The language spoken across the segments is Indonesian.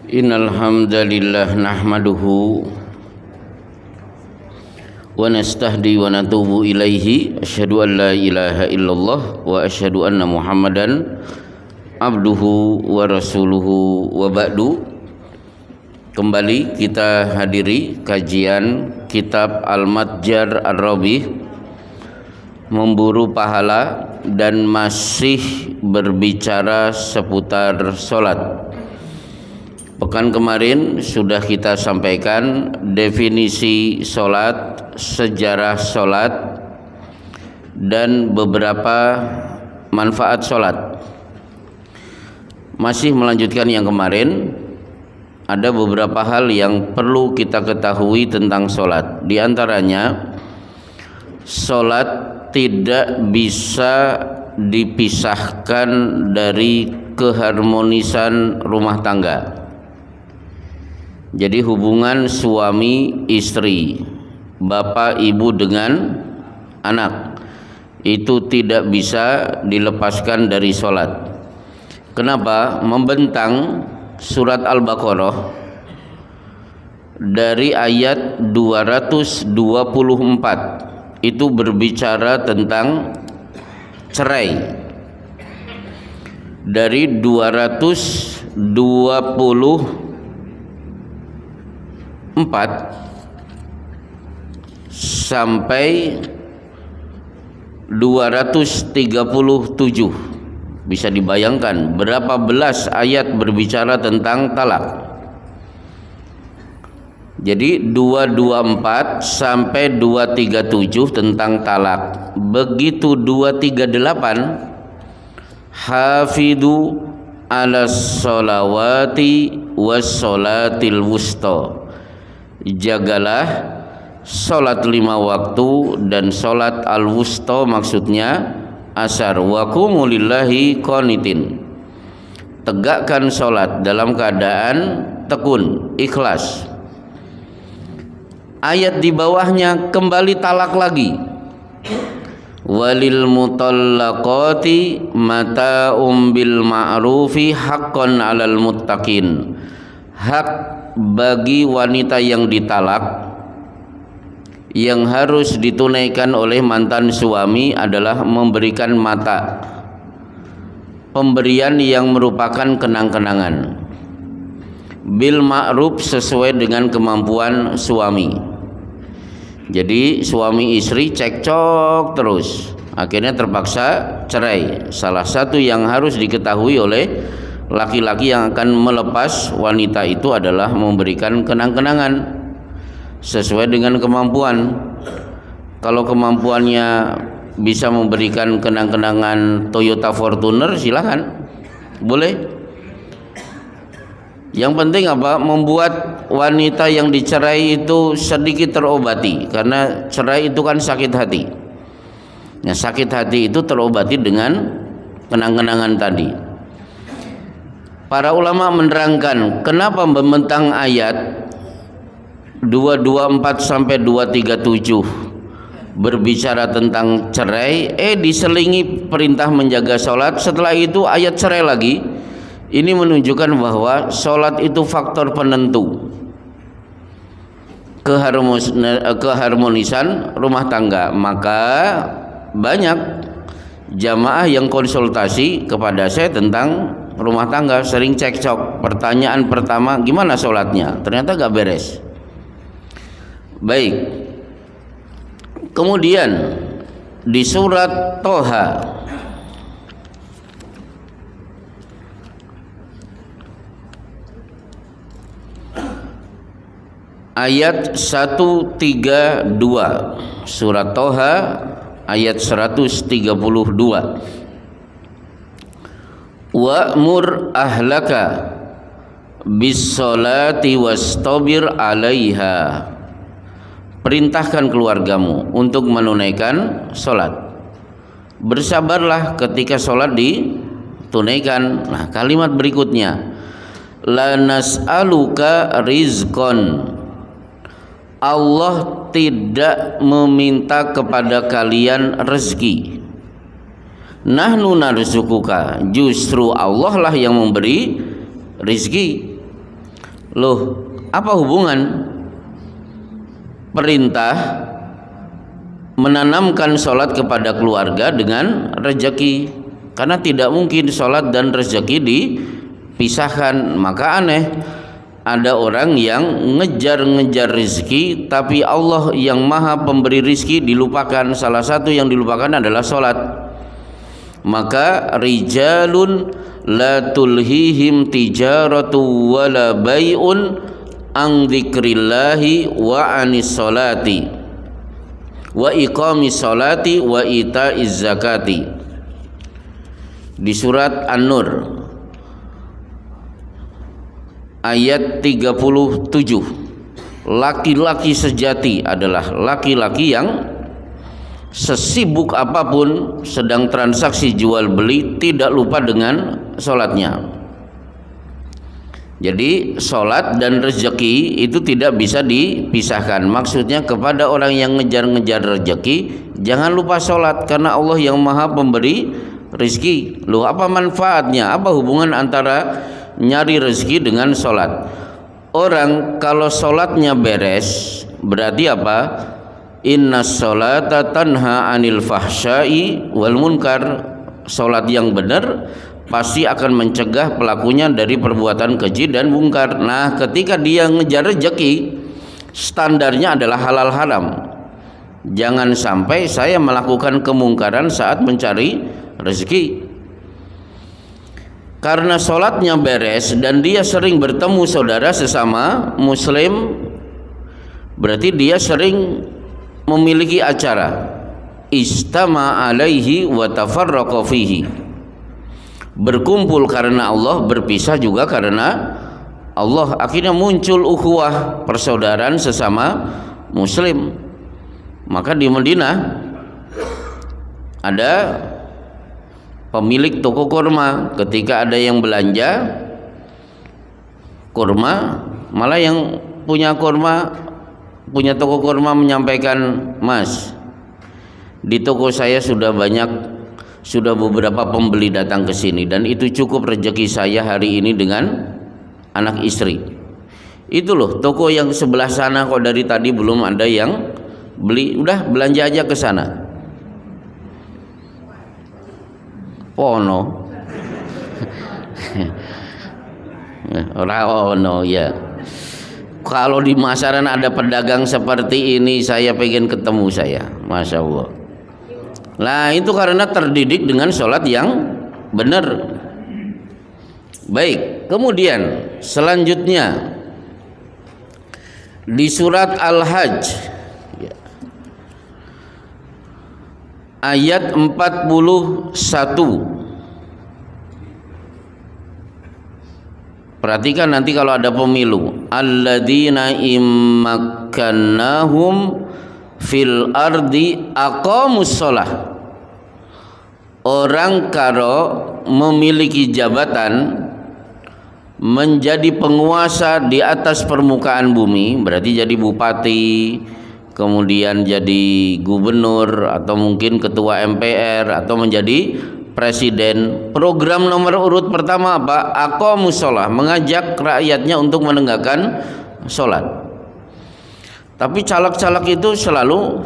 Innal hamdalillah nahmaduhu wa nastahdi wa natubu ilaihi asyhadu an la ilaha illallah wa asyhadu anna Muhammadan abduhu wa rasuluhu wa ba'du. Kembali kita hadiri kajian kitab Al-Matjar Ar-Rabih, memburu pahala, dan masih berbicara seputar solat. Pekan kemarin sudah kita sampaikan definisi solat, sejarah solat, dan beberapa manfaat solat. Masih melanjutkan yang kemarin, ada beberapa hal yang perlu kita ketahui tentang solat. Di antaranya, solat tidak bisa dipisahkan dari keharmonisan rumah tangga. Jadi hubungan suami istri, bapak ibu dengan anak, itu tidak bisa dilepaskan dari solat. Kenapa? Membentang surat Al-Baqarah dari ayat 224 itu berbicara tentang cerai. Dari 224 sampai 237. Bisa dibayangkan berapa belas ayat berbicara tentang talak. Jadi 224 sampai 237 tentang talak. Begitu 238, hafidu ala sholawati was sholatil wusta. Jagalah sholat 5 waktu dan sholat al-wusta, maksudnya asar. Wa qumu lillahi qanitin. Tegakkan sholat dalam keadaan tekun, ikhlas. Ayat di bawahnya kembali talak lagi. Walil mutallaqati mata'um bil ma'rufi haqqan 'alal muttaqin. Hak bagi wanita yang ditalak yang harus ditunaikan oleh mantan suami adalah memberikan mata, pemberian yang merupakan kenang-kenangan, bil ma'ruf, sesuai dengan kemampuan suami. Jadi suami istri cekcok terus, akhirnya terpaksa cerai. Salah satu yang harus diketahui oleh laki-laki yang akan melepas wanita itu adalah memberikan kenang-kenangan sesuai dengan kemampuan. Kalau kemampuannya bisa memberikan kenang-kenangan Toyota Fortuner, silakan, boleh. Yang penting apa? Membuat wanita yang dicerai itu sedikit terobati, karena cerai itu kan sakit hati. Nah, sakit hati itu terobati dengan kenang-kenangan tadi. Para ulama menerangkan kenapa membentang ayat 224 sampai 237 berbicara tentang cerai, diselingi perintah menjaga sholat. Setelah itu ayat cerai lagi. Ini menunjukkan bahwa sholat itu faktor penentu keharmonisan rumah tangga. Maka banyak jamaah yang konsultasi kepada saya tentang rumah tangga, sering cekcok. Pertanyaan pertama, gimana sholatnya? Ternyata gak beres. Baik. Kemudian di surat Toha ayat 132, surat Toha ayat 132. Wa'mur ahlaka bis-sholati wastabir 'alaiha. Perintahkan keluargamu untuk menunaikan sholat. Bersabarlah ketika sholat ditunaikan. Nah, kalimat berikutnya, la nas'aluka rizqan. Allah tidak meminta kepada kalian rezeki. Nahnu narzukuka, justru Allah lah yang memberi rizki. Loh, apa hubungan perintah menanamkan sholat kepada keluarga dengan rezeki? Karena tidak mungkin sholat dan rezeki dipisahkan. Maka aneh, ada orang yang ngejar-ngejar rezeki, tapi Allah yang maha pemberi rezeki dilupakan. Salah satu yang dilupakan adalah sholat. Maka rijalun la tulhihim tijaratu wala bai'un an dzikrillahi wa anis salati wa iqamis salati wa itaiz zakati. Di surat An-Nur ayat 37, laki-laki sejati adalah laki-laki yang sesibuk apapun sedang transaksi jual beli tidak lupa dengan sholatnya. Jadi sholat dan rezeki itu tidak bisa dipisahkan. Maksudnya kepada orang yang ngejar-ngejar rezeki, jangan lupa sholat, karena Allah yang maha pemberi rezeki. Loh, apa manfaatnya? Apa hubungan antara nyari rezeki dengan sholat? Orang kalau sholatnya beres, berarti apa? Inna sholata tanha anil fahsyai wal munkar. Sholat yang benar pasti akan mencegah pelakunya dari perbuatan keji dan mungkar. Nah, ketika dia ngejar rezeki, standarnya adalah halal haram. Jangan sampai saya melakukan kemungkaran saat mencari rezeki. Karena sholatnya beres dan dia sering bertemu saudara sesama muslim, berarti dia sering memiliki acara istama alaihi wa tafarraqa fihi. Berkumpul karena Allah, berpisah juga karena Allah. Akhirnya muncul ukhuwah, persaudaraan sesama muslim. Maka di Madinah ada pemilik toko kurma, ketika ada yang belanja kurma, malah yang punya toko kurma menyampaikan, "Mas, di toko saya sudah beberapa pembeli datang ke sini dan itu cukup rezeki saya hari ini dengan anak istri." Itu loh toko yang sebelah sana kok dari tadi belum ada yang beli, udah belanja aja ke sana. Pono. Raono ya. Kalau di masaran ada pedagang seperti ini, saya pengen ketemu saya, masya Allah. Nah, itu karena terdidik dengan sholat yang benar. Baik, kemudian selanjutnya di surat Al-Hajj ayat 41. Perhatikan nanti kalau ada pemilu, alladzina immakkannahum fil ardi aqamus shalah. Orang karo memiliki jabatan menjadi penguasa di atas permukaan bumi, berarti jadi bupati, kemudian jadi gubernur atau mungkin ketua MPR atau menjadi presiden. Program nomor urut pertama apa? Aqamus shalah, mengajak rakyatnya untuk menegakkan sholat. Tapi caleg-caleg itu selalu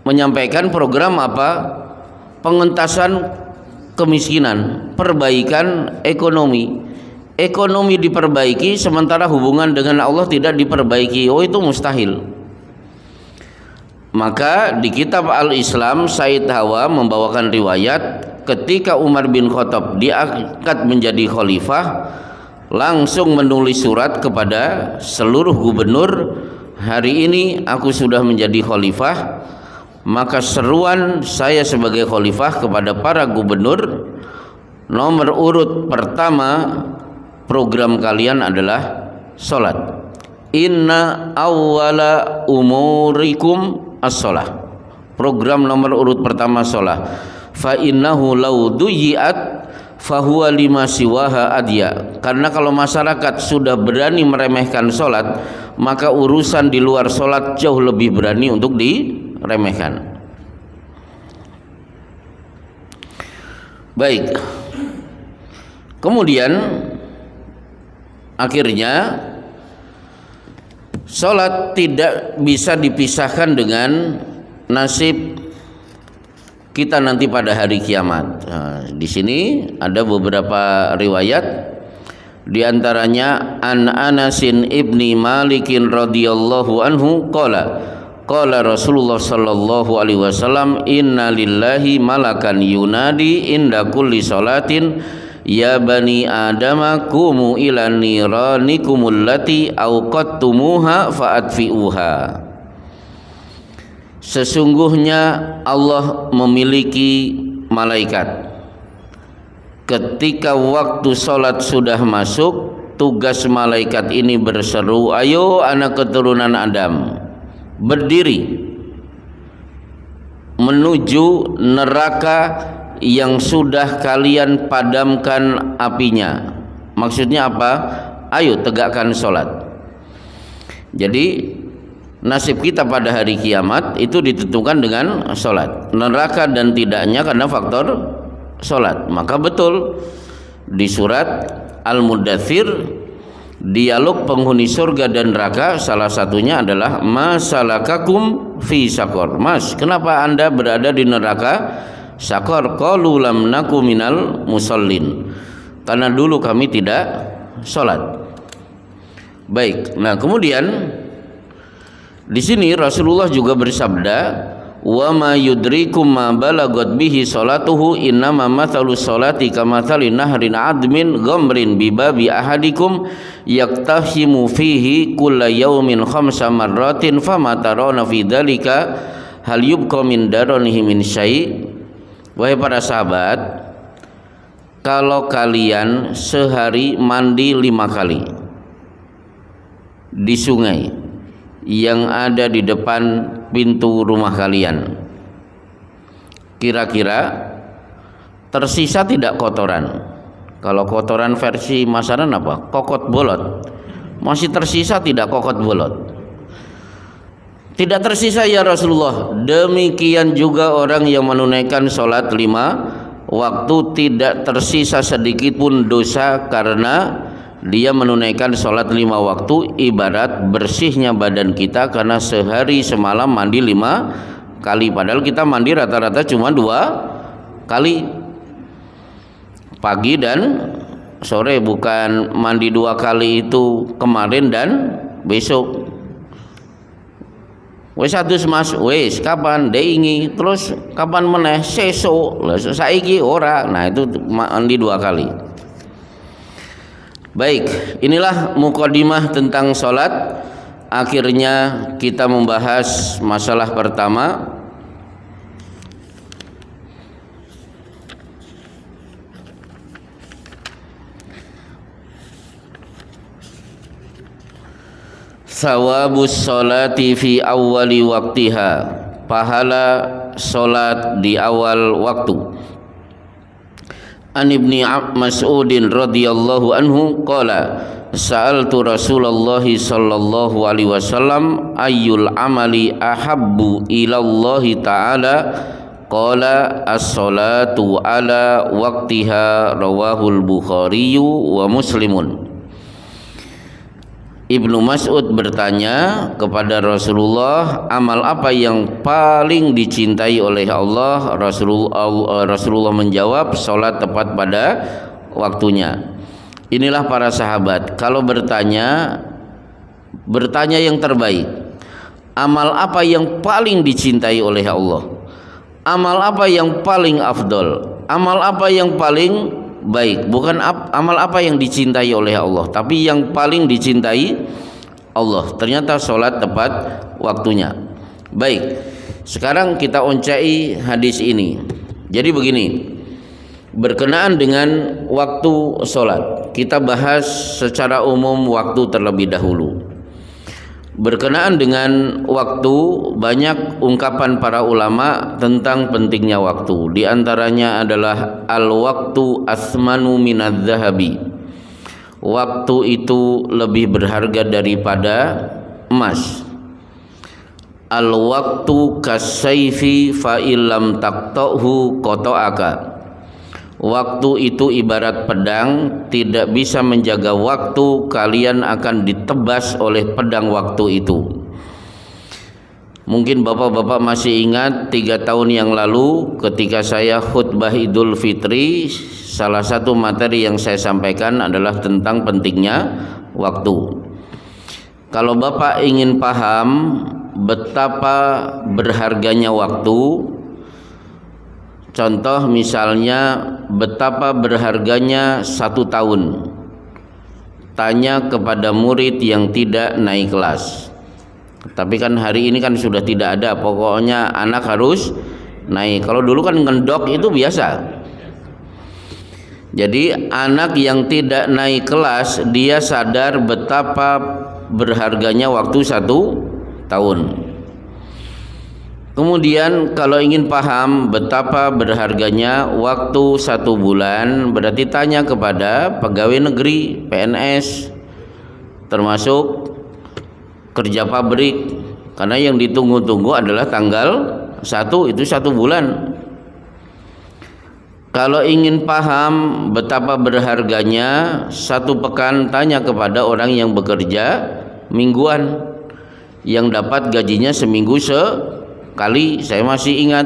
menyampaikan program apa? Pengentasan kemiskinan, perbaikan ekonomi. Ekonomi diperbaiki sementara hubungan dengan Allah tidak diperbaiki. Oh, itu mustahil. Maka di kitab Al-Islam, Said Hawa membawakan riwayat ketika Umar bin Khattab diangkat menjadi khalifah, langsung menulis surat kepada seluruh gubernur, hari ini aku sudah menjadi khalifah, maka seruan saya sebagai khalifah kepada para gubernur, nomor urut pertama program kalian adalah sholat. Inna awwala umurikum as-sholah. Program nomor urut pertama sholat. Fa innahu law duyiat fahuwa lima siwaha adya. Karena kalau masyarakat sudah berani meremehkan sholat, maka urusan di luar sholat jauh lebih berani untuk diremehkan. Baik. Kemudian Akhirnya salat tidak bisa dipisahkan dengan nasib kita nanti pada hari kiamat. Nah, di sini ada beberapa riwayat, di antaranya an Anasin ibni Malikin radhiyallahu anhu qala Rasulullah sallallahu alaihi wasallam inna lillahi malakan yunadi inda kulli salatin ya bani adama kumu ila niranikumul lati awqattumuha fa'atfi'uha. Sesungguhnya Allah memiliki malaikat. Ketika waktu salat sudah masuk, tugas malaikat ini berseru, ayo anak keturunan Adam, berdiri menuju neraka yang sudah kalian padamkan apinya. Maksudnya apa? Ayo tegakkan salat. Jadi nasib kita pada hari kiamat itu ditentukan dengan salat. Neraka dan tidaknya karena faktor salat. Maka betul di surat Al-Mudaththir, dialog penghuni surga dan neraka salah satunya adalah masalakakum fi sakor. Mas, kenapa Anda berada di neraka sakor? Qalu lam naku minal musallin. Karena dulu kami tidak salat. Baik. Nah, kemudian di sini Rasulullah juga bersabda, wa ma yudrikum ma balagat bihi salatuhu innama mathalu salati kamathali nahrin admin ghamrin bibabi ahadikum yaktahimu fihi kulla yaumin khamsa marratin fama tarona fi dzalika hal yubqa min daranihi min syai'. Wahai para sahabat, kalau kalian sehari mandi 5 kali di sungai yang ada di depan pintu rumah kalian, kira-kira tersisa tidak kotoran? Kalau kotoran versi masaran apa? Kokot bolot. Masih tersisa tidak kokot bolot? Tidak tersisa ya Rasulullah. Demikian juga orang yang menunaikan sholat 5 waktu, tidak tersisa sedikit pun dosa karena dia menunaikan sholat 5 waktu. Ibarat bersihnya badan kita karena sehari semalam mandi 5 kali. Padahal kita mandi rata-rata cuma 2 kali, pagi dan sore. Bukan mandi 2 kali itu kemarin dan besok. Wes adus mas, wes kapan deingi, terus kapan meneh sesuk, saiki ora. Nah itu mandi 2 kali. Baik, inilah mukadimah tentang sholat. Akhirnya kita membahas masalah pertama, thawabus sholati fi awwali waktiha, pahala sholat di awal waktu. An Ibni Mas'udin radhiyallahu anhu qala sa'altu Rasulullah sallallahu alaihi wasallam ayyul amali ahabbu ila Allah ta'ala qala as-salatu ala waqtiha rawahul Bukhari wa Muslimun. Ibnu Mas'ud bertanya kepada Rasulullah, amal apa yang paling dicintai oleh Allah? Rasulullah menjawab, salat tepat pada waktunya. Inilah para sahabat, kalau bertanya yang terbaik. Amal apa yang paling dicintai oleh Allah? Amal apa yang paling afdol? Amal apa yang paling baik? Bukan amal apa yang dicintai oleh Allah, tapi yang paling dicintai Allah. Ternyata sholat tepat waktunya. Baik, sekarang kita oncai hadis ini. Jadi begini, berkenaan dengan waktu sholat, kita bahas secara umum waktu terlebih dahulu. Berkenaan dengan waktu, banyak ungkapan para ulama tentang pentingnya waktu. Di antaranya adalah al-waktu asmanu minadz zahabi. Waktu itu lebih berharga daripada emas. Al-waktu kasayfi fa illam taqta'hu qata'aka. Waktu itu ibarat pedang, tidak bisa menjaga waktu, kalian akan ditebas oleh pedang waktu itu. Mungkin bapak-bapak masih ingat 3 tahun yang lalu ketika saya khutbah Idul Fitri, salah satu materi yang saya sampaikan adalah tentang pentingnya waktu. Kalau bapak ingin paham betapa berharganya waktu, contoh misalnya betapa berharganya 1 tahun. Tanya kepada murid yang tidak naik kelas. Tapi kan hari ini kan sudah tidak ada, pokoknya anak harus naik. Kalau dulu kan ngendok itu biasa. Jadi anak yang tidak naik kelas, dia sadar betapa berharganya waktu 1 tahun. Kemudian kalau ingin paham betapa berharganya waktu 1 bulan, berarti tanya kepada pegawai negeri, PNS, termasuk kerja pabrik, karena yang ditunggu-tunggu adalah tanggal 1, itu 1 bulan. Kalau ingin paham betapa berharganya 1 pekan, tanya kepada orang yang bekerja mingguan, yang dapat gajinya seminggu sekali. Saya masih ingat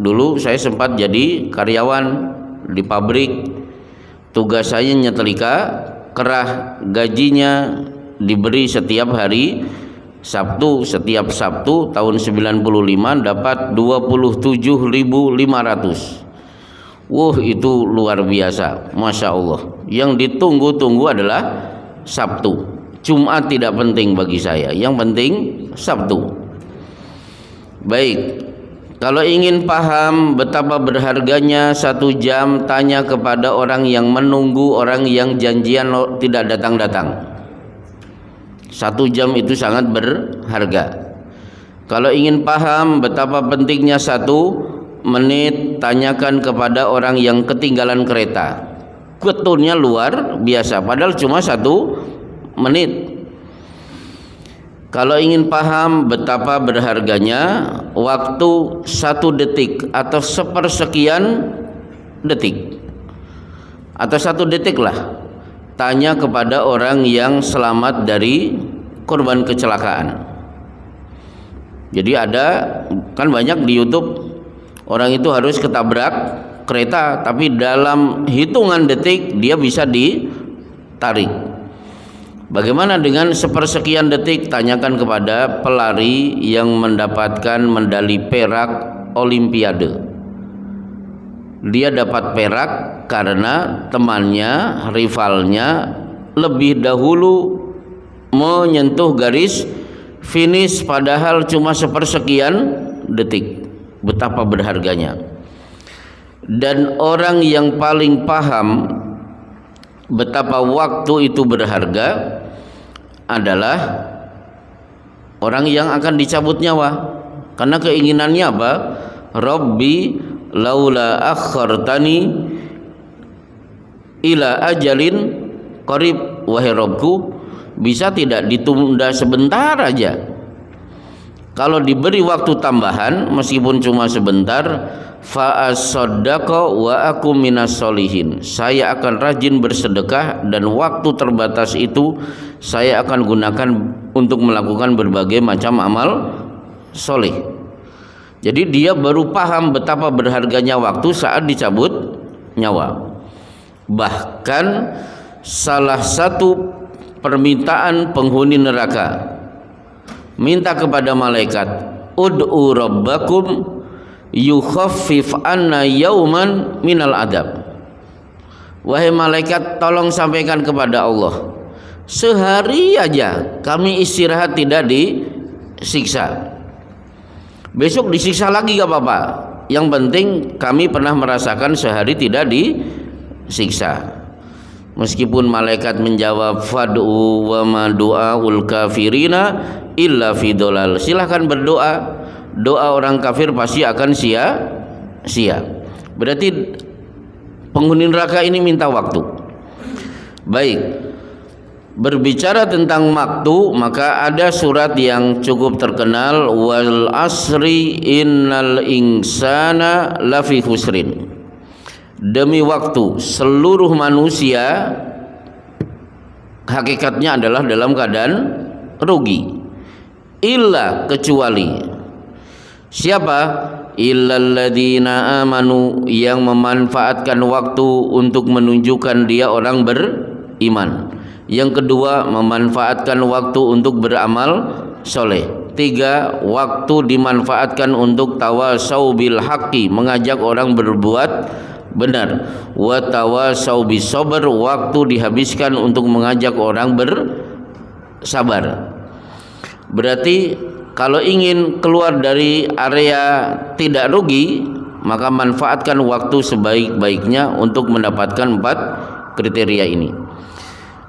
dulu saya sempat jadi karyawan di pabrik, tugas saya nyetrika kerah, gajinya diberi setiap hari Sabtu. Setiap Sabtu tahun 95 dapat 27.500. Wah, itu luar biasa, Masya Allah. Yang ditunggu-tunggu adalah Sabtu. Jumat tidak penting bagi saya, yang penting Sabtu. Baik, kalau ingin paham betapa berharganya 1 jam, tanya kepada orang yang menunggu, orang yang janjian tidak datang-datang. 1 jam itu sangat berharga. Kalau ingin paham betapa pentingnya 1 menit, tanyakan kepada orang yang ketinggalan kereta. Betulnya luar biasa, padahal cuma 1 menit. Kalau ingin paham betapa berharganya waktu 1 detik atau sepersekian detik atau 1 detik lah, tanya kepada orang yang selamat dari korban kecelakaan. Jadi ada kan banyak di YouTube, orang itu harus ketabrak kereta, tapi dalam hitungan detik dia bisa ditarik. Bagaimana dengan sepersekian detik? Tanyakan kepada pelari yang mendapatkan medali perak Olimpiade. Dia dapat perak karena temannya, rivalnya lebih dahulu menyentuh garis finish, padahal cuma sepersekian detik. Betapa berharganya. Dan orang yang paling paham betapa waktu itu berharga adalah orang yang akan dicabut nyawa. Karena keinginannya apa? Rabbi laula akhartani ila ajalin qarib, wahai Rabbku, bisa tidak ditunda sebentar aja? Kalau diberi waktu tambahan meskipun cuma sebentar, fa asaddaqa wa aku minas solihin, saya akan rajin bersedekah dan waktu terbatas itu saya akan gunakan untuk melakukan berbagai macam amal soleh. Jadi dia baru paham betapa berharganya waktu saat dicabut nyawa. Bahkan salah satu permintaan penghuni neraka, minta kepada malaikat, ud'u rabbakum yukhaffif anna yauman minal adab. Wahai malaikat, tolong sampaikan kepada Allah, sehari aja kami istirahat tidak disiksa. Besok disiksa lagi gak apa-apa, yang penting kami pernah merasakan sehari tidak disiksa. Meskipun malaikat menjawab, fad'u wa ma du'aul kafirina illa fi dolal, silahkan berdoa, doa orang kafir pasti akan sia-sia. Berarti penghuni neraka ini minta waktu. Baik, berbicara tentang waktu, maka ada surat yang cukup terkenal, wal asri innal insana lafi khusrin. demi waktu. Seluruh manusia hakikatnya adalah dalam keadaan rugi, illa kecuali siapa? Illalladzina amanu, yang memanfaatkan waktu untuk menunjukkan dia orang beriman. Yang kedua, memanfaatkan waktu untuk beramal soleh. Tiga, waktu dimanfaatkan untuk tawasau bil haqqi, mengajak orang berbuat benar. Wa tawasau bis sabr, waktu dihabiskan untuk mengajak orang bersabar. Berarti kalau ingin keluar dari area tidak rugi, maka manfaatkan waktu sebaik-baiknya untuk mendapatkan 4 kriteria ini.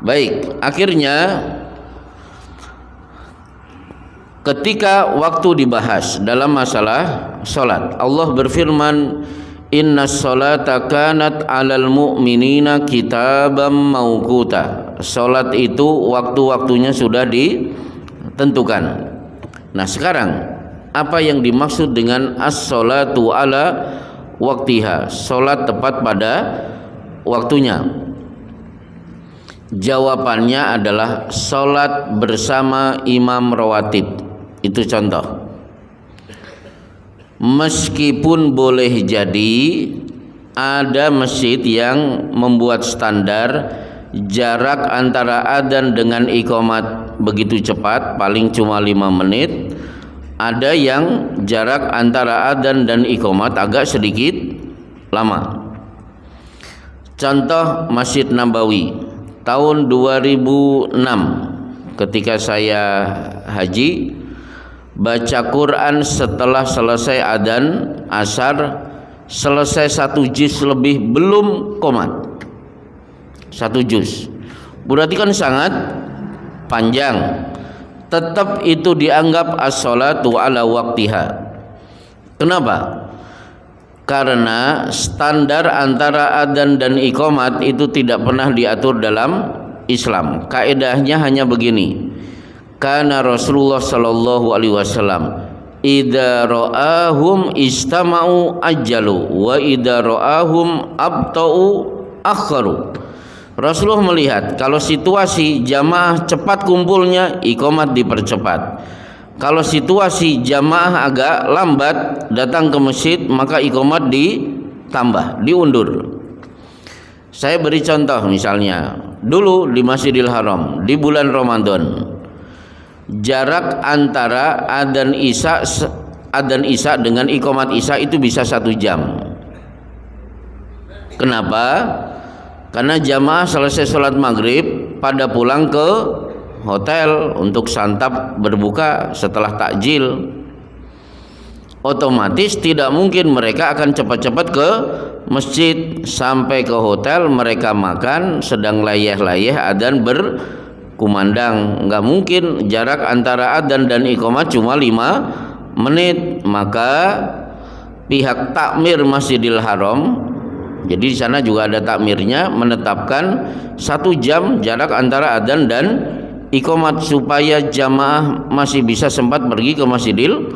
Baik, akhirnya ketika waktu dibahas dalam masalah salat, Allah berfirman, "Innas salata kanat 'alal mu'minina kitaban mauquta." Salat itu waktu-waktunya sudah ditentukan. Nah, sekarang apa yang dimaksud dengan as-salatu ala waktiha? Salat tepat pada waktunya. Jawabannya adalah salat bersama imam rawatib. Itu contoh. Meskipun boleh jadi ada masjid yang membuat standar jarak antara adzan dengan iqamat begitu cepat, paling cuma 5 menit. Ada yang jarak antara adzan dan iqamat agak sedikit lama. Contoh Masjid Nabawi tahun 2006 ketika saya haji, baca Quran setelah selesai adzan asar, selesai 1 juz lebih belum qomat. 1 juz berarti kan sangat panjang. Tetap itu dianggap as-salatu ala waktiha. Kenapa? Karena standar antara adzan dan iqamat itu tidak pernah diatur dalam Islam. Kaedahnya hanya begini. Kana Rasulullah sallallahu alaihi wasallam idza ra'ahum istama'u ajjalu wa idza ra'ahum abta'u akharu. Rasulullah melihat kalau situasi jamaah cepat kumpulnya, iqamat dipercepat. Kalau situasi jamaah agak lambat datang ke masjid, maka iqamat ditambah, diundur. Saya beri contoh misalnya, dulu di Masjidil Haram di bulan Ramadan, jarak antara adzan isya dengan iqamat isya itu bisa 1 jam. Kenapa? Karena jamaah selesai sholat maghrib pada pulang ke hotel untuk santap berbuka setelah takjil. Otomatis tidak mungkin mereka akan cepat-cepat ke masjid. Sampai ke hotel mereka makan, sedang layeh-layeh adzan berkumandang. Enggak mungkin jarak antara adzan dan iqamat cuma 5 menit. Maka pihak takmir Masjidil Haram, jadi di sana juga ada takmirnya, menetapkan 1 jam jarak antara adzan dan iqamat supaya jamaah masih bisa sempat pergi ke Masjidil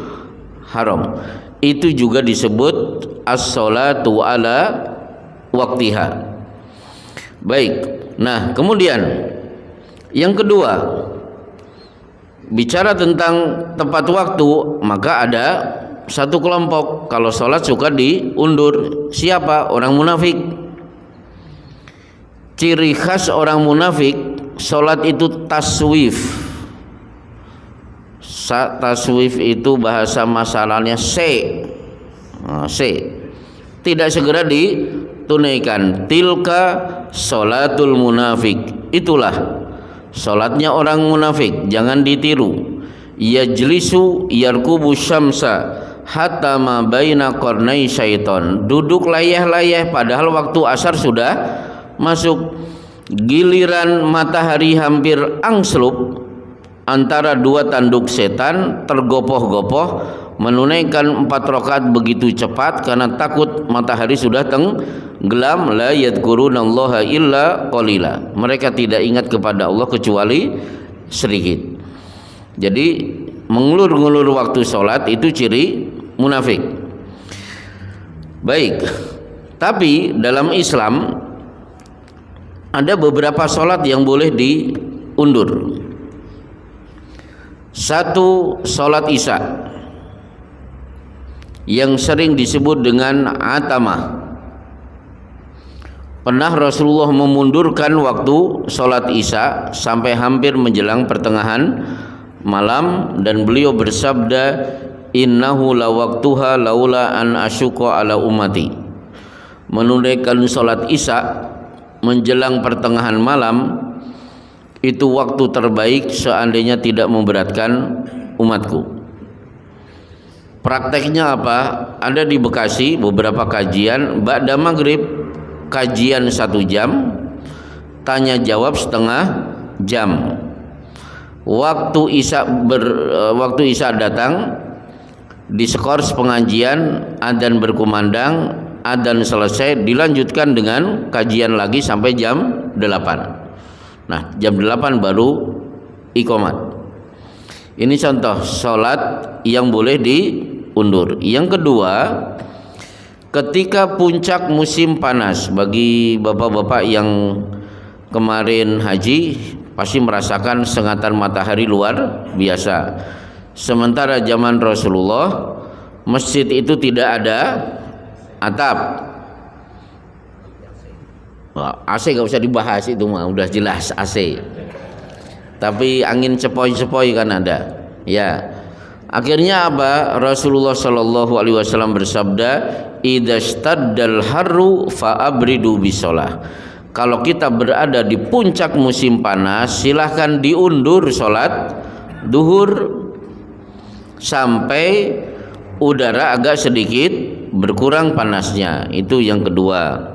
Haram. Itu juga disebut as-salatu ala waktiha. Baik. Nah, kemudian yang kedua, bicara tentang tepat waktu, maka ada satu kelompok kalau sholat suka diundur. Siapa? Orang munafik. Ciri khas orang munafik, sholat itu taswif. Taswif itu bahasa masalahnya tidak segera ditunaikan. Tilka sholatul munafik, itulah sholatnya orang munafik, jangan ditiru. Yajlisu yarkubu syamsa hatta ma baina qarnai syaiton, duduk layeh-layeh padahal waktu asar sudah masuk. Giliran matahari hampir angslup antara 2 tanduk setan, tergopoh-gopoh menunaikan 4 rakaat begitu cepat karena takut matahari sudah tenggelam. La yadhkurunallaha illa qalila, mereka tidak ingat kepada Allah kecuali sedikit. Jadi mengulur-ngulur waktu sholat itu ciri munafik. Baik, Tapi dalam Islam ada beberapa sholat yang boleh diundur. Satu, sholat Isya yang sering disebut dengan atamah. Pernah Rasulullah memundurkan waktu sholat Isya sampai hampir menjelang pertengahan malam, dan beliau bersabda, innahu la waqtuha laula an asyqa ala ummati. Menunaikan sholat Isya menjelang pertengahan malam itu waktu terbaik seandainya tidak memberatkan umatku. Prakteknya apa? Ada di Bekasi beberapa kajian, ba'da maghrib kajian 1 jam, tanya jawab setengah jam. Waktu Isya datang, diskors pengajian, adzan berkumandang, adzan selesai, dilanjutkan dengan kajian lagi sampai jam 8. Nah, jam 8 baru iqamat. Ini contoh sholat yang boleh diundur. Yang kedua, ketika puncak musim panas, bagi bapak-bapak yang kemarin haji pasti merasakan sengatan matahari luar biasa. Sementara zaman Rasulullah masjid itu tidak ada atap. AC gak usah dibahas, itu mah udah jelas AC. Tapi angin sepoi-sepoi kan ada. Ya. Akhirnya apa? Rasulullah Shallallahu Alaihi Wasallam bersabda, "Idzastaddal harru fa'abridu bisolah." Kalau kita berada di puncak musim panas, silahkan diundur sholat duhur sampai udara agak sedikit berkurang panasnya. Itu yang kedua.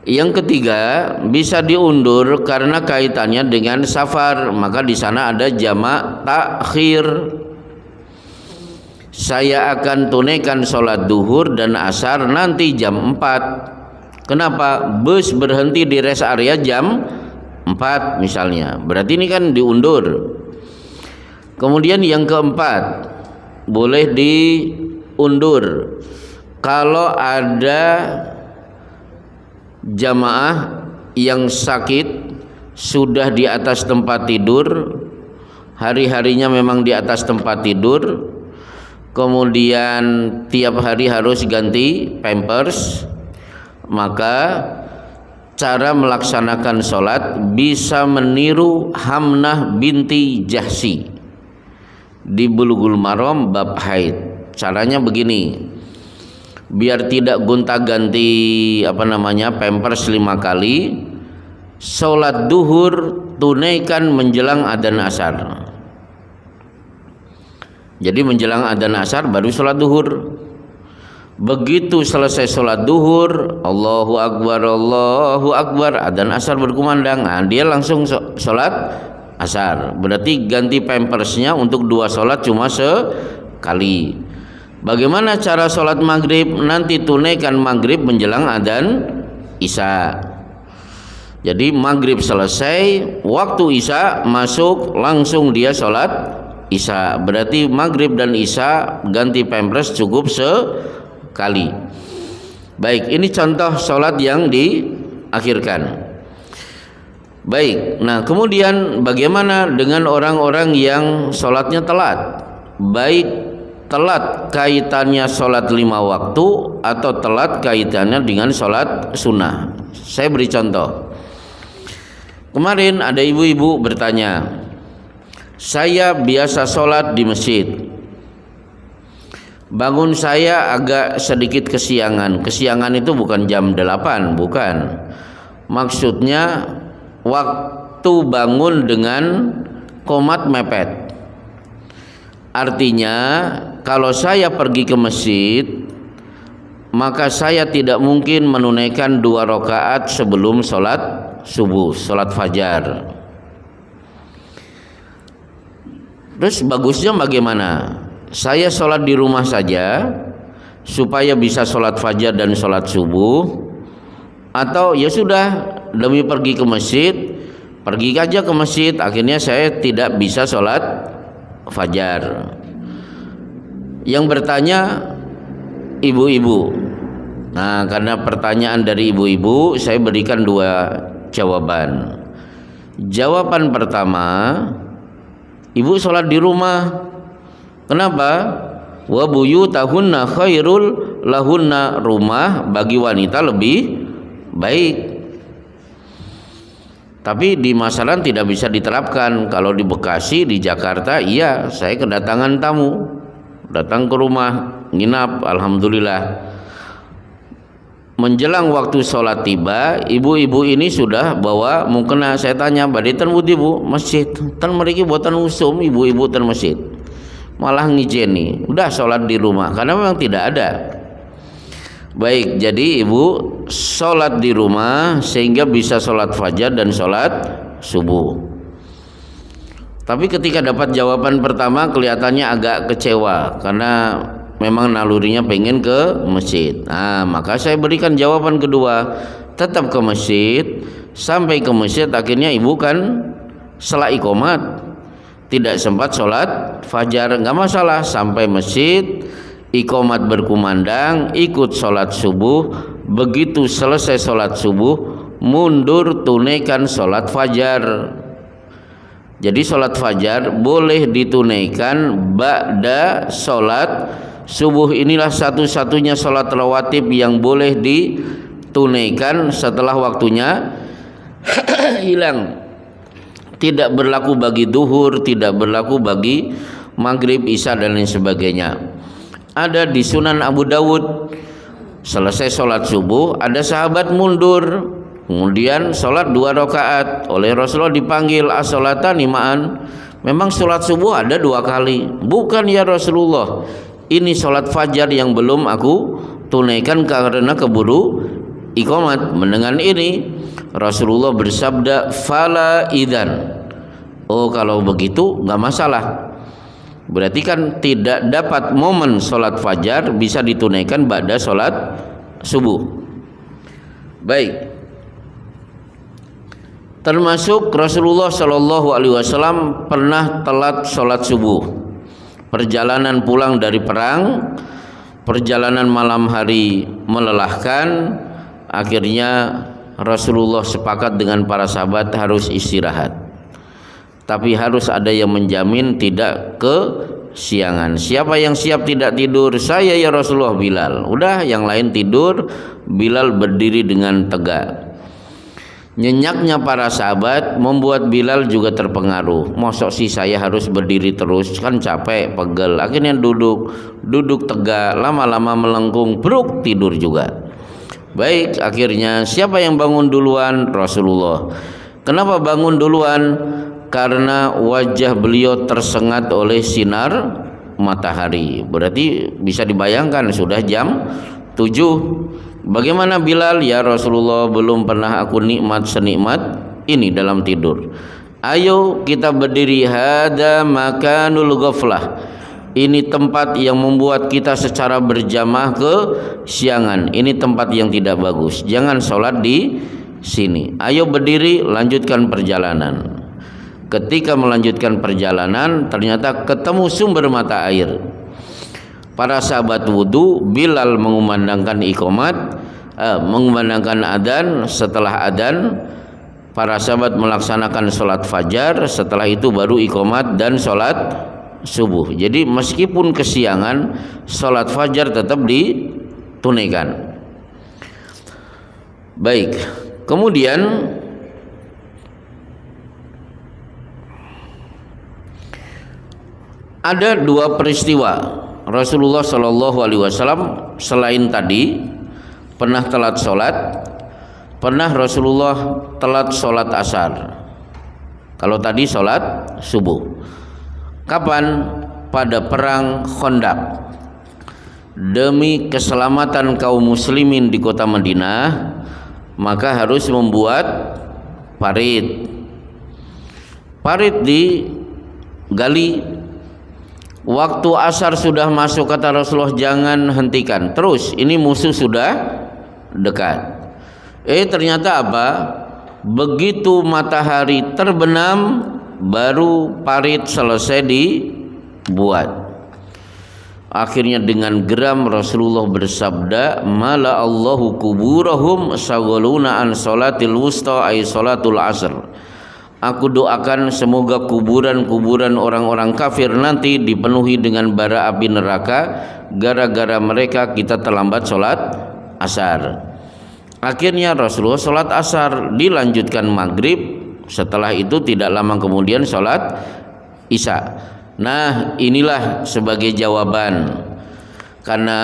Yang ketiga, bisa diundur karena kaitannya dengan safar, maka di sana ada jamak takhir. Saya akan tunaikan sholat duhur dan asar nanti jam 4. Kenapa? Bus berhenti di rest area jam 4 misalnya, berarti ini kan diundur. Kemudian yang keempat, boleh diundur kalau ada jamaah yang sakit, sudah di atas tempat tidur, hari-harinya memang di atas tempat tidur, kemudian tiap hari harus ganti pampers, maka cara melaksanakan sholat bisa meniru Hamnah binti Jahsi di Bulughul Maram bab haid. Caranya begini, biar tidak gonta-ganti pampers 5 kali, sholat duhur tunaikan menjelang adzan asar. Jadi menjelang adzan asar baru sholat duhur. Begitu selesai sholat duhur, Allahu Akbar, adzan asar berkumandang, nah, dia langsung sholat asar. Berarti ganti pampersnya untuk 2 sholat cuma sekali. Bagaimana cara sholat maghrib? Nanti tunaikan maghrib menjelang adzan isya. Jadi maghrib selesai, waktu isya masuk, langsung dia sholat isya. Berarti maghrib dan isya ganti pampers cukup sekali. Baik, ini contoh sholat yang diakhirkan. Baik, nah kemudian bagaimana dengan orang-orang yang sholatnya telat? Baik telat kaitannya sholat 5 waktu atau telat kaitannya dengan sholat sunnah. Saya beri contoh. Kemarin ada ibu-ibu bertanya, saya biasa sholat di masjid, bangun saya agak sedikit kesiangan. Kesiangan itu bukan jam 8, bukan. Maksudnya waktu bangun dengan qomat mepet. Artinya kalau saya pergi ke masjid, maka saya tidak mungkin menunaikan 2 rakaat sebelum sholat subuh, sholat fajar. Terus bagusnya bagaimana? Saya sholat di rumah saja supaya bisa sholat fajar dan sholat subuh, atau ya sudah, demi pergi ke masjid, pergi aja ke masjid, akhirnya saya tidak bisa sholat fajar. Yang bertanya ibu-ibu, Nah, karena pertanyaan dari ibu-ibu, saya berikan dua jawaban. Jawaban pertama, ibu sholat di rumah. Kenapa? Wa buyutahunna khairul lahunna, rumah bagi wanita lebih baik. Tapi di Masalan tidak bisa diterapkan. Kalau di Bekasi, di Jakarta, iya, saya kedatangan tamu, datang ke rumah, nginap, alhamdulillah. Menjelang waktu sholat tiba, ibu-ibu ini sudah bawa mukena. Saya tanya, baditan budi bu masjid, tan mereka buatan usum, ibu-ibu tan masjid, malah ngijeni, udah sholat di rumah karena memang tidak ada. Baik, jadi ibu sholat di rumah sehingga bisa sholat fajar dan sholat subuh. Tapi ketika dapat jawaban pertama kelihatannya agak kecewa karena memang nalurinya pengen ke masjid. Nah, maka saya berikan jawaban kedua, tetap ke masjid. Sampai ke masjid akhirnya ibu kan setelah iqomat tidak sempat sholat fajar, nggak masalah. Sampai masjid, iqomat berkumandang, ikut sholat subuh. Begitu selesai sholat subuh, mundur tunaikan sholat fajar. Jadi sholat fajar boleh ditunaikan ba'da sholat subuh. Inilah satu-satunya sholat rawatib yang boleh ditunaikan setelah waktunya hilang. Tidak berlaku bagi duhur, tidak berlaku bagi maghrib, isya dan lain sebagainya. Ada di Sunan Abu Dawud, selesai sholat subuh ada sahabat mundur, kemudian sholat 2 rakaat. Oleh Rasulullah dipanggil, as-sholatani ma'an, memang sholat subuh ada 2 kali. Bukan ya Rasulullah, ini sholat fajar yang belum aku tunaikan karena keburu iqomat. Mendengar ini Rasulullah bersabda, fala idzan, oh kalau begitu nggak masalah. Berarti kan tidak dapat momen sholat fajar, bisa ditunaikan ba'da sholat subuh. Baik, termasuk Rasulullah Shallallahu Alaihi Wasallam pernah telat sholat subuh. Perjalanan pulang dari perang, perjalanan malam hari melelahkan, akhirnya Rasulullah sepakat dengan para sahabat harus istirahat. Tapi harus ada yang menjamin tidak kesiangan. Siapa yang siap tidak tidur? Saya ya Rasulullah. Bilal. Udah, yang lain tidur, Bilal berdiri dengan tegak. Nyenyaknya para sahabat membuat Bilal juga terpengaruh. Mosok sih saya harus berdiri terus, kan capek, pegel. Akhirnya duduk tegak, lama-lama melengkung, bruk, tidur juga. Baik, akhirnya siapa yang bangun duluan? Rasulullah. Kenapa bangun duluan? Karena wajah beliau tersengat oleh sinar matahari. Berarti bisa dibayangkan sudah jam 7. Bagaimana Bilal? Ya Rasulullah, belum pernah aku nikmat senikmat ini dalam tidur. Ayo kita berdiri. Hada makanul ghaflah, ini tempat yang membuat kita secara berjamaah kesiangan. Ini tempat yang tidak bagus, jangan sholat di sini. Ayo berdiri, lanjutkan perjalanan. Ketika melanjutkan perjalanan ternyata ketemu sumber mata air. Para sahabat wudu, Bilal mengumandangkan iqomat, mengumandangkan adzan. Setelah adzan, para sahabat melaksanakan sholat fajar. Setelah itu baru iqomat dan sholat subuh. Jadi meskipun kesiangan, sholat fajar tetap ditunaikan. Baik, kemudian ada 2 peristiwa. Rasulullah Shallallahu Alaihi Wasallam selain tadi pernah telat sholat, pernah Rasulullah telat sholat asar. Kalau tadi sholat subuh. Kapan? Pada perang Khandaq. Demi keselamatan kaum muslimin di kota Madinah, maka harus membuat parit. Parit digali. Waktu asar sudah masuk, kata Rasulullah, jangan hentikan terus, ini musuh sudah dekat. Ternyata apa? Begitu matahari terbenam baru parit selesai dibuat. Akhirnya dengan geram Rasulullah bersabda, mala Allahu kuburahum sagoluna an salatil wusta ay salatul asr. Aku doakan semoga kuburan-kuburan orang-orang kafir nanti dipenuhi dengan bara api neraka gara-gara mereka kita terlambat sholat asar. Akhirnya Rasulullah sholat asar, dilanjutkan maghrib, setelah itu tidak lama kemudian sholat isya. Nah, inilah sebagai jawaban, karena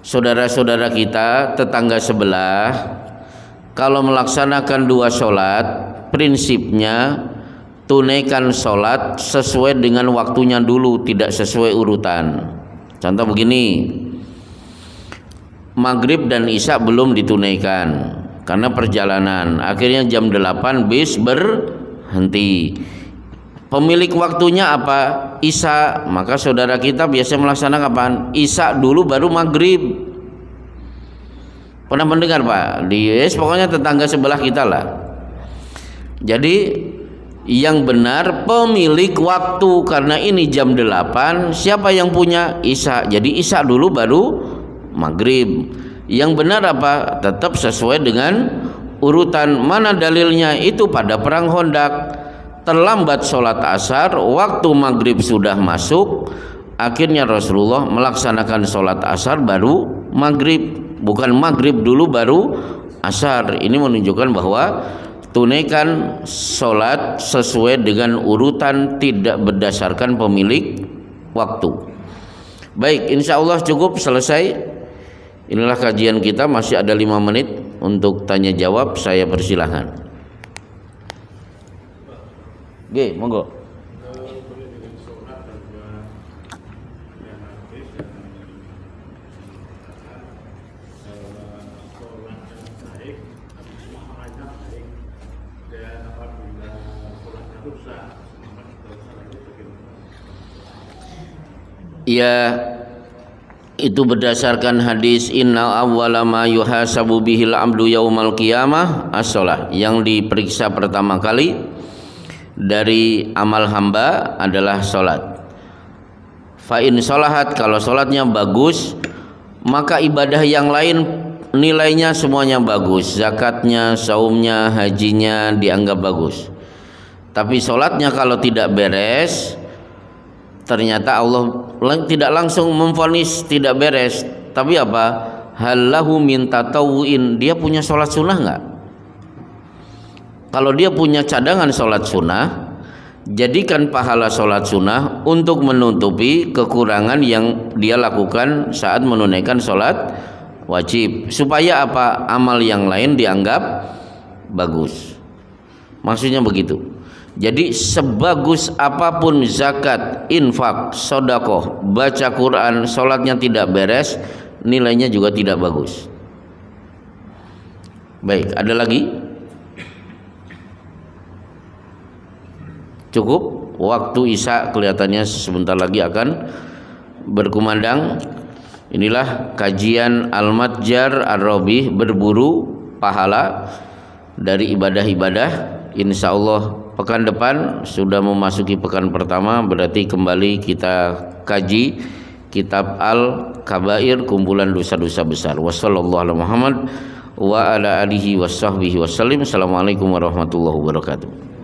saudara-saudara kita tetangga sebelah kalau melaksanakan dua sholat, prinsipnya tunaikan sholat sesuai dengan waktunya dulu, tidak sesuai urutan. Contoh begini, maghrib dan isya belum ditunaikan karena perjalanan, akhirnya jam 8 bis berhenti. Pemilik waktunya apa? Isya. Maka saudara kita biasa melaksanakan kapan? Isya dulu baru maghrib. Pernah mendengar Pak? Pokoknya tetangga sebelah kita lah. Jadi yang benar pemilik waktu, karena ini jam 8, siapa yang punya? Isya. Jadi isya dulu baru maghrib. Yang benar apa? Tetap sesuai dengan urutan. Mana dalilnya? Itu pada perang Khandaq. Terlambat sholat asar, waktu maghrib sudah masuk, akhirnya Rasulullah melaksanakan sholat asar baru maghrib, bukan maghrib dulu baru asar. Ini menunjukkan bahwa tunaikan sholat sesuai dengan urutan, tidak berdasarkan pemilik waktu. Baik, insya Allah cukup selesai. Inilah kajian kita, masih ada 5 menit untuk tanya jawab, saya persilahkan. Oke, monggo. Ya, itu berdasarkan hadis inna awwala ma yuhasabu bihil abdu yaumal qiyamah as-shalah. Yang diperiksa pertama kali dari amal hamba adalah sholat. Fa in sholahat, kalau sholatnya bagus, maka ibadah yang lain nilainya semuanya bagus. Zakatnya, saumnya, hajinya dianggap bagus. Tapi sholatnya kalau tidak beres, ternyata Allah tidak langsung memvonis tidak beres. Tapi apa? Halahu min tatawuin, dia punya sholat sunnah enggak? Kalau dia punya cadangan sholat sunnah, jadikan pahala sholat sunnah untuk menutupi kekurangan yang dia lakukan saat menunaikan sholat wajib, supaya apa? Amal yang lain dianggap bagus. Maksudnya begitu. Jadi sebagus apapun zakat, infak, sodakoh, baca Quran, sholatnya tidak beres, nilainya juga tidak bagus. Baik, ada lagi? Cukup? Waktu isya kelihatannya sebentar lagi akan berkumandang. Inilah kajian Al-Matjar Ar-Rabih, berburu pahala dari ibadah-ibadah. Insya Allah pekan depan sudah memasuki pekan pertama, berarti kembali kita kaji kitab Al-Kabair, kumpulan dosa-dosa besar. Wassallallahu ala Muhammad wa ala alihi washabbihi wasallim. Assalamualaikum warahmatullahi wabarakatuh.